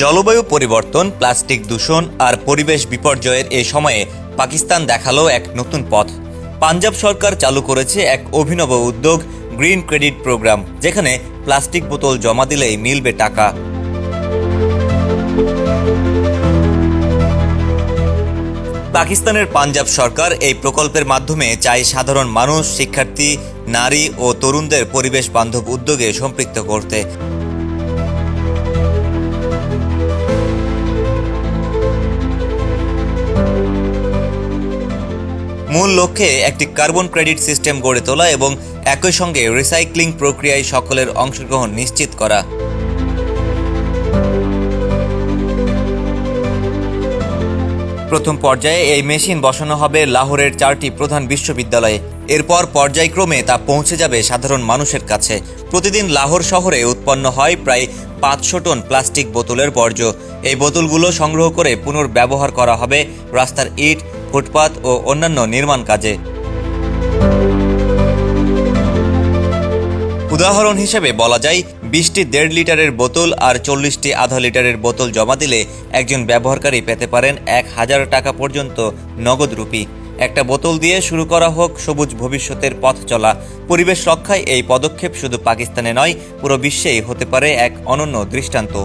জলবায়ু পরিবর্তন, প্লাস্টিক দূষণ আর পরিবেশ বিপর্যয়ের এই সময়ে পাকিস্তান দেখালো এক নতুন পথ। পাঞ্জাব সরকার চালু করেছে এক অভিনব উদ্যোগ, গ্রিন ক্রেডিট প্রোগ্রাম, যেখানে প্লাস্টিক বোতল জমা দিলেই মিলবে টাকা। পাকিস্তানের পাঞ্জাব সরকার এই প্রকল্পের মাধ্যমে চায় সাধারণ মানুষ, শিক্ষার্থী, নারী ও তরুণদের পরিবেশ বান্ধব উদ্যোগে সম্পৃক্ত করতে। মূল লক্ষ্যে একটি কার্বন ক্রেডিট সিস্টেম গড়ে তোলা এবং একই সঙ্গে রিসাইক্লিং প্রক্রিয়ায় সকলের অংশগ্রহণ নিশ্চিত করা। প্রথম পর্যায়ে এই মেশিন বসানো হবে লাহোরের 4টি প্রধান বিশ্ববিদ্যালয়ে। এরপর পর্যায়ক্রমে তা পৌঁছে যাবে সাধারণ মানুষের কাছে। প্রতিদিন লাহোর শহরে উৎপন্ন হয় প্রায় 500 টন প্লাস্টিক বোতলের বর্জ্য। এই বোতলগুলো সংগ্রহ করে পুনর্ব্যবহার করা হবে রাস্তার ইট, ফুটপাত ও অন্যান্য নির্মাণ কাজে। উদাহরণ হিসেবে বলা যায়, 20টি 1.5 লিটারের বোতল আর 40টি আধা লিটারের বোতল জমা দিলে একজন ব্যবহারকারী পেতে পারেন 1000 টাকা পর্যন্ত নগদ রুপি। একটা বোতল দিয়ে শুরু করা হোক সবুজ ভবিষ্যতের পথ চলা। পরিবেশ রক্ষায় এই পদক্ষেপ শুধু পাকিস্তানে নয়, পুরো বিশ্বেই হতে পারে এক অনন্য দৃষ্টান্ত।